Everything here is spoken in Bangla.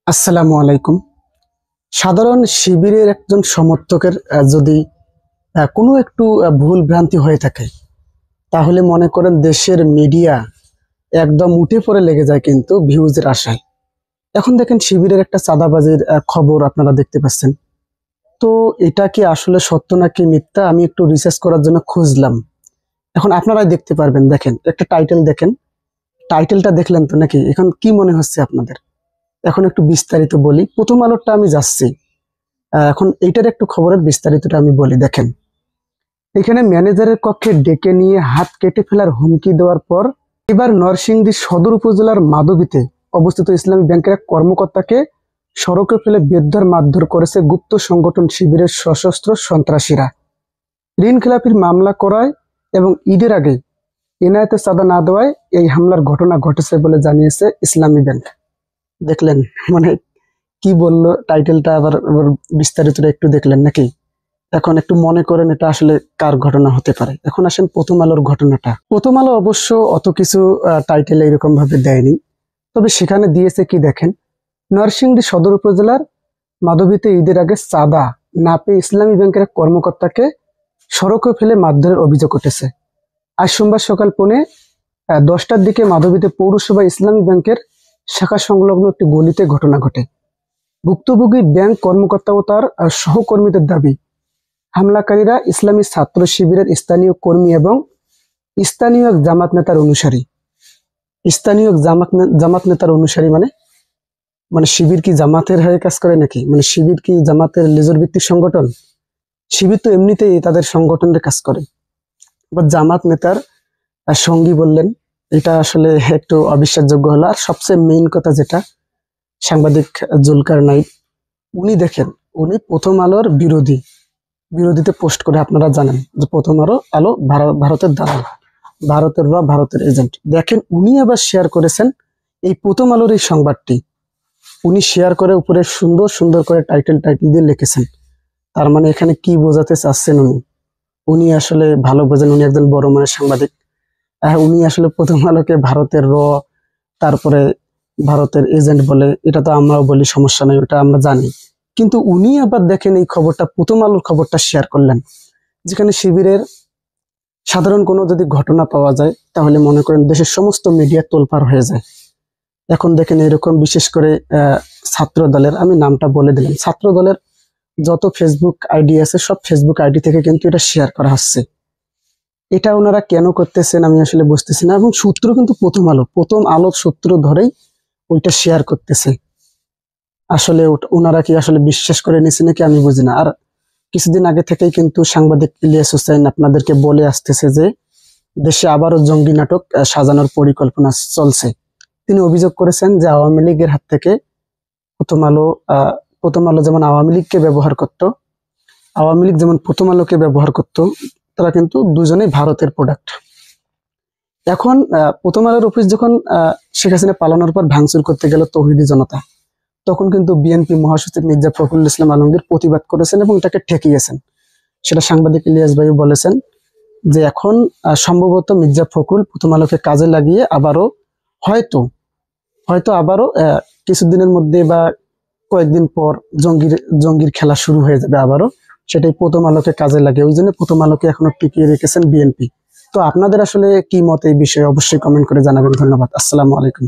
আসসালামু আলাইকুম। সাধারণ শিবিরের একজন সমর্থকের যদি কোনো একটু ভুল ভ্রান্তি হয়ে থাকে, তাহলে মনে করেন দেশের মিডিয়া একদম উঠে পড়ে লেগে যায় কিন্তু ভিউজের আশায়। এখন দেখেন শিবিরের একটা চাঁদাবাজির খবর আপনারা দেখতে পাচ্ছেন। তো এটা কি আসলে সত্য নাকি মিথ্যা, আমি একটু রিসার্চ করার জন্য খুঁজলাম। এখন আপনারাই দেখতে পারবেন। দেখেন একটা টাইটেল, দেখেন টাইটেলটা দেখলেন তো নাকি? এখন কি মনে হচ্ছে আপনাদের? এখন একটু বিস্তারিত বলি। প্রথম আলোরটা আমি যাচ্ছি। এখন এইটার একটু খবরের বিস্তারিতটা আমি বলি। দেখেন, এখানে ম্যানেজারের কক্ষে ডেকে নিয়ে হাত কেটে ফেলার হুমকি দেওয়ার পর এবার নরসিংদী সদর উপজেলার মাধবীতে অবস্থিত ইসলামী ব্যাংকের এক কর্মকর্তাকে সড়কে ফেলে বেধড় মারধর করেছে গুপ্ত সংগঠন শিবিরের সশস্ত্র সন্ত্রাসীরা। ঋণ খেলাপির মামলা করায় এবং ঈদের আগে এনায়েতে চাঁদা না দেওয়ায় এই হামলার ঘটনা ঘটেছে বলে জানিয়েছে ইসলামী ব্যাংক। দেখলেন, মানে কি বললো টাইটেলটা, আবার আবার বিস্তারিতটা একটু দেখলেন নাকি? এখন একটু মনে করেন এটা আসলে কার ঘটনা হতে পারে। এখন আসেন প্রথম আলোর ঘটনাটা। প্রথম আলো অবশ্য অত কিছু টাইটেল এরকম ভাবে দেয়নি, তবে সেখানে দিয়েছে কি দেখেন, নরসিংদী সদর উপজেলার মাধবীতে ঈদের আগে চাঁদা না পেয়ে ইসলামী ব্যাংকের এক কর্মকর্তাকে সড়কে ফেলে মারধরের অভিযোগ উঠেছে। আজ সোমবার সকাল 10টার দিকে মাধবীতে পৌরসভা ইসলামী ব্যাংকের শাখা সংলগ্ন একটি গলিতে ঘটনা ঘটে। ভুক্তভোগী ব্যাংক কর্মকর্তা ও তার সহকর্মীদের দাবি, হামলাকারীরা ইসলামী ছাত্র শিবিরের স্থানীয় কর্মী এবং স্থানীয় এক জামাত নেতার অনুসারী। স্থানীয় এক জামাত নেতার অনুসারী মানে মানে শিবির কি জামাতের হয়ে কাজ করে নাকি? মানে শিবির কি জামাতের লেজর ভিত্তিক সংগঠন? শিবির তো এমনিতেই তাদের সংগঠনের কাজ করে, বা জামাত নেতার সঙ্গী বললেন, এটা আসলে একটু অবিশ্বাসযোগ্য হলো। আর সবচেয়ে মেইন কথা যেটা, সাংবাদিক জুলকার নাইক, উনি দেখেন, উনি প্রথম আলোর বিরোধীতে পোস্ট করে। আপনারা জানেন যে প্রথম আলো ভারতের দালাল, ভারতের বা ভারতের এজেন্ট। দেখেন উনি আবার শেয়ার করেছেন এই প্রথম আলোর এই সংবাদটি। উনি শেয়ার করে উপরে সুন্দর সুন্দর করে টাইটেল দিয়ে লিখেছেন। তার মানে এখানে কি বোঝাতে চাচ্ছেন উনি? উনি আসলে ভালো বোঝেন, উনি একজন বড় মানের সাংবাদিক। উনি আসলে প্রথম আলোকে ভারতের তারপরে ভারতের এজেন্ট বলে। এটা তো আমরাও বলি, সমস্যা নেই, ওটা আমরা জানি। কিন্তু উনি আবার দেখেন এই খবরটা, প্রথম আলোর খবরটা শেয়ার করলেন, যেখানে শিবিরের সাধারণ কোনো যদি ঘটনা পাওয়া যায়, তাহলে মনে করেন দেশের সমস্ত মিডিয়া তোলপাড় হয়ে যায়। এখন দেখেন এরকম, বিশেষ করে ছাত্র দলের, আমি নামটা বলে দিলাম, ছাত্র দলের যত ফেসবুক আইডি আছে সব ফেসবুক আইডি থেকে কিন্তু এটা শেয়ার করা হচ্ছে। এটা ওনারা কেন করতেছেন আমি আসলে বুঝতেছি না। এবং সূত্র কিন্তু প্রথম আলোর সূত্র ধরেই ওইটা শেয়ার করতেছে। আসলে ওনারা কি আসলে বিশ্বাস করে নিছে নাকি আমি বুঝি না। আর কিছুদিন আগে থেকেই কিন্তু সাংবাদিক ইলিয়াস হোসেন আপনাদেরকে বলে আসতেছে যে দেশে আবারও জঙ্গি নাটক সাজানোর পরিকল্পনা চলছে। তিনি অভিযোগ করেছেন যে আওয়ামী লীগের হাত থেকে প্রথম আলো যেমন আওয়ামী লীগকে ব্যবহার করত, আওয়ামী লীগ যেমন প্রথম আলোকে ব্যবহার করত, তারা কিন্তু দুজনেই ভারতের প্রোডাক্ট। এখন প্রথম আলোর অফিস যখন শেখ হাসিনা পালানোর পর ভাঙচুর করতে গেল তৌহিদি জনতা, তখন কিন্তু বিএনপি মহাসচিব মির্জা ফখরুল ইসলাম আলমগীর প্রতিবাদ করেছেন এবং এটাকে ঠেকিয়েছেন। সেটা সাংবাদিক ইলিয়াস ভাই বলেছেন যে এখন সম্ভবত মির্জা ফখরুল প্রথম আলোকে কাজে লাগিয়ে আবারও হয়তো হয়তো আবারও কিছুদিনের মধ্যে বা কয়েকদিন পর জঙ্গির খেলা শুরু হয়ে যাবে আবারও, সেটাই প্রথম আলোকে কাজে লাগে। ওই জন্য প্রথম আলোকে এখনো টিকিয়ে রেখেছেন বিএনপি। তো আপনাদের আসলে কি মত এই বিষয়ে অবশ্যই কমেন্ট করে জানাবেন। ধন্যবাদ। আসসালামু আলাইকুম।